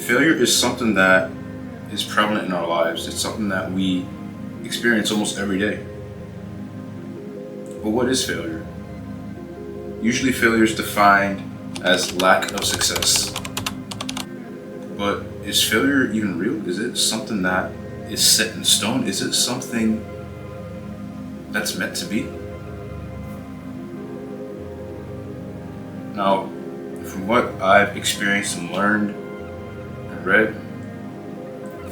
Failure is something that is prevalent in our lives. It's something that we experience almost every day. But what is failure? Usually failure is defined as lack of success. But is failure even real? Is it something that is set in stone? Is it something that's meant to be? Now, from what I've experienced and learned and read,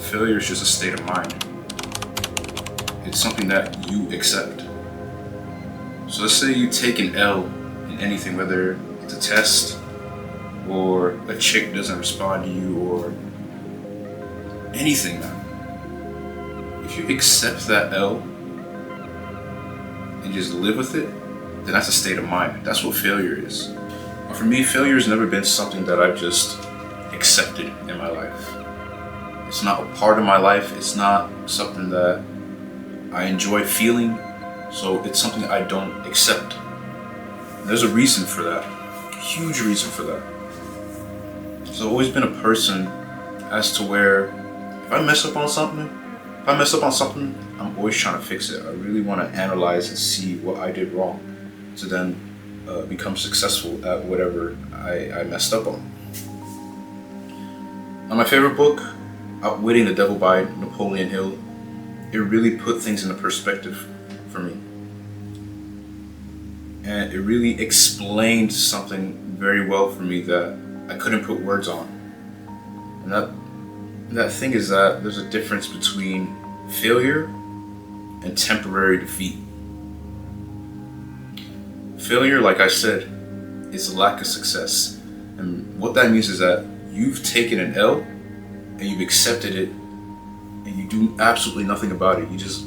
failure is just a state of mind. It's something that you accept. So let's say you take an L in anything, whether it's a test or a chick doesn't respond to you or anything, man. If you accept that L and just live with it, then that's a state of mind. That's what failure is. But for me, failure has never been something that I've just accepted in my life. It's not a part of my life. It's not something that I enjoy feeling. So it's something I don't accept. And there's a reason for that. A huge reason for that. So I've always been a person as to where if I mess up on something, I'm always trying to fix it. I really want to analyze and see what I did wrong to then become successful at whatever I messed up on. Now, my favorite book, Outwitting the Devil by Napoleon Hill, it really put things into perspective for me. And it really explained something very well for me that I couldn't put words on. And that thing is that there's a difference between failure and temporary defeat. Failure, like I said, is a lack of success. And what that means is that you've taken an L and you've accepted it and you do absolutely nothing about it. You just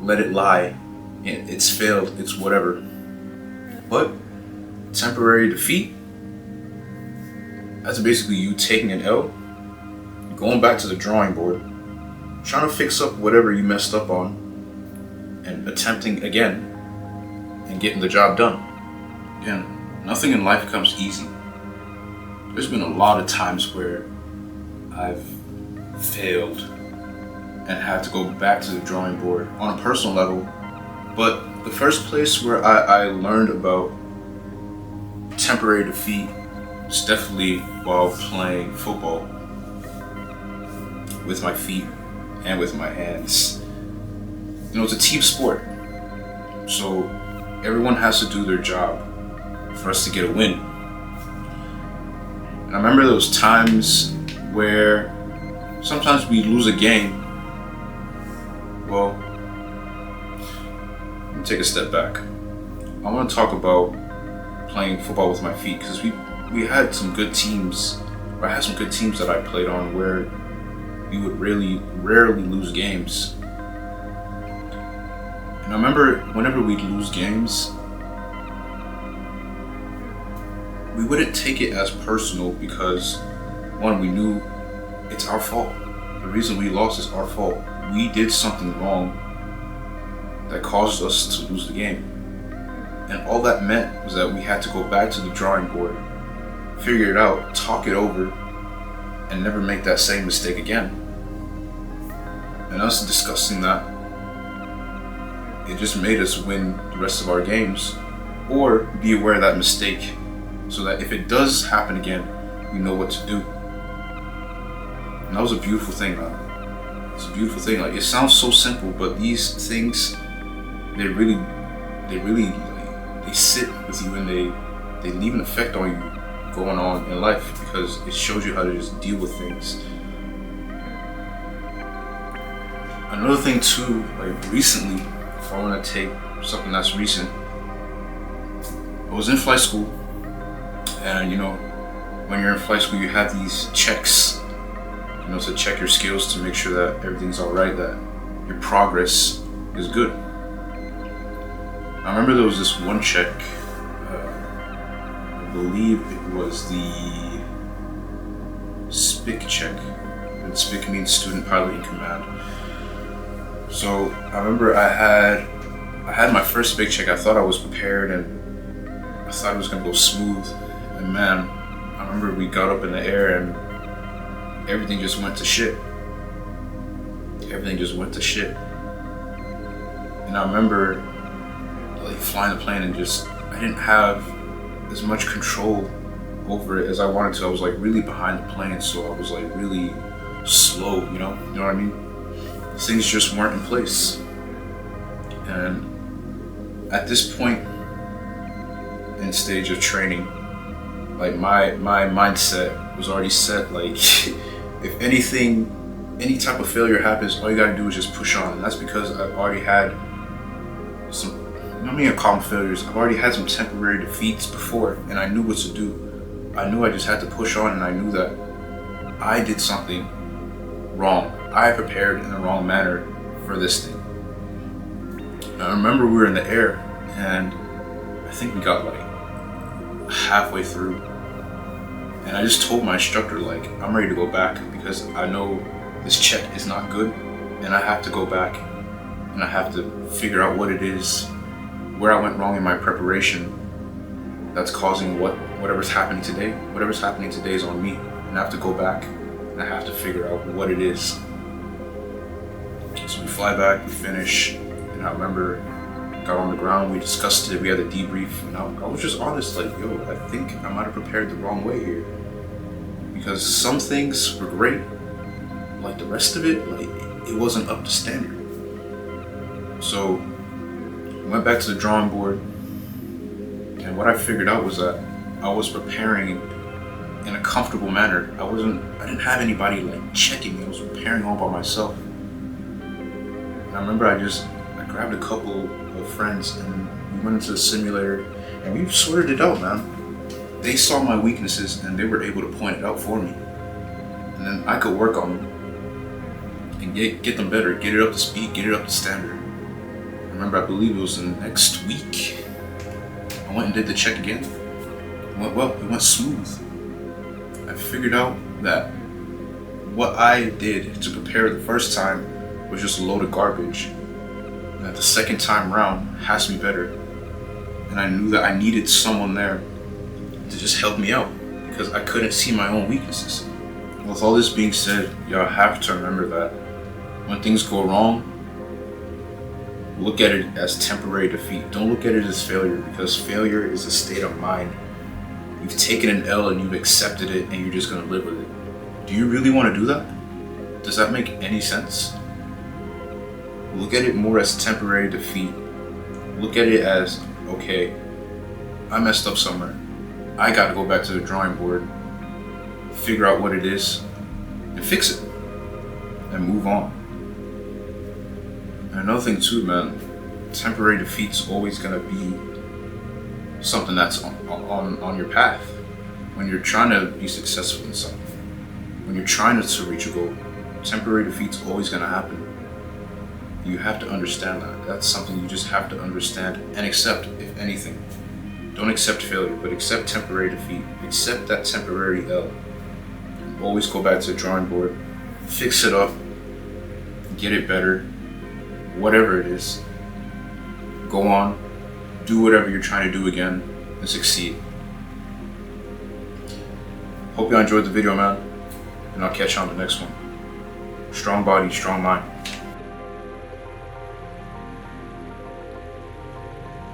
let it lie. It's failed, it's whatever. But temporary defeat, that's basically you taking an L, going back to the drawing board, trying to fix up whatever you messed up on, and attempting again and getting the job done. Again, nothing in life comes easy. There's been a lot of times where I've failed and had to go back to the drawing board on a personal level. But the first place where I learned about temporary defeat was definitely while playing football with my feet and with my hands. You know, it's a team sport, so everyone has to do their job for us to get a win. And I remember those times where sometimes we lose a game. Well, let me take a step back. I want to talk about playing football with my feet, because we had some good teams, or I had some good teams that I played on where we would really rarely lose games. And I remember whenever we'd lose games, we wouldn't take it as personal because, one, we knew it's our fault. The reason we lost is our fault. We did something wrong that caused us to lose the game. And all that meant was that we had to go back to the drawing board, figure it out, talk it over, and never make that same mistake again. And us discussing that, it just made us win the rest of our games, or be aware of that mistake, so that if it does happen again, we know what to do. And that was a beautiful thing, man. It's a beautiful thing. Like, it sounds so simple, but these things, they really sit with you, and they leave an effect on you going on in life, because it shows you how to just deal with things. Another thing too, like recently, if I want to take something that's recent, I was in flight school, and you know, when you're in flight school, you have these checks, you know, to check your skills, to make sure that everything's all right, that your progress is good. I remember there was this one check, I believe it was the SPIC check, and SPIC means Student Pilot in Command. So I remember I had my first SPIC check. I thought I was prepared and I thought it was gonna go smooth, and man, I remember we got up in the air and everything just went to shit. Everything just went to shit. And I remember like flying the plane and just, I didn't have as much control over it as I wanted to. I was like really behind the plane, so I was like really slow, you know what I mean? Things just weren't in place. And at this point in stage of training, like my mindset was already set. Like if anything, any type of failure happens, all you gotta do is just push on. And that's because I've already had some, you know what I mean, I call them failures. I've already had some temporary defeats before, and I knew what to do. I knew I just had to push on, and I knew that I did something wrong. I prepared in the wrong manner for this thing. And I remember we were in the air, and I think we got like halfway through, and I just told my instructor, like, I'm ready to go back because I know this check is not good, and I have to go back and I have to figure out what it is, where I went wrong in my preparation that's causing whatever's happening today. Whatever's happening today is on me, and I have to go back and I have to figure out what it is. So we fly back, we finish, and I remember got on the ground, we discussed it, we had a debrief, and I was just honest, like, yo, I think I might have prepared the wrong way here. Because some things were great, like the rest of it, like, it wasn't up to standard. So I went back to the drawing board, and what I figured out was that I was preparing in a comfortable manner. I didn't have anybody like checking me. I was preparing all by myself. And I remember I grabbed a couple of friends and we went into the simulator and we sorted it out, man. They saw my weaknesses and they were able to point it out for me. And then I could work on them and get them better, get it up to speed, get it up to standard. I remember, I believe it was the next week, I went and did the check again. It went well, it went smooth. I figured out that what I did to prepare the first time was just a load of garbage. And that the second time around has to be better. And I knew that I needed someone there to just help me out because I couldn't see my own weaknesses. With all this being said, y'all have to remember that when things go wrong, look at it as temporary defeat. Don't look at it as failure, because failure is a state of mind. You've taken an L and you've accepted it and you're just gonna live with it. Do you really want to do that? Does that make any sense? Look at it more as temporary defeat. Look at it as, okay, I messed up somewhere. I gotta go back to the drawing board, figure out what it is, and fix it, and move on. And another thing too, man, temporary defeat's always gonna be something that's on your path. When you're trying to be successful in something, when you're trying to reach a goal, temporary defeat's always gonna happen. You have to understand that. That's something you just have to understand and accept, if anything. Don't accept failure, but accept temporary defeat. Accept that temporary L. Always go back to the drawing board, fix it up, get it better, whatever it is. Go on, do whatever you're trying to do again, and succeed. Hope you enjoyed the video, man, and I'll catch you on the next one. Strong body, strong mind.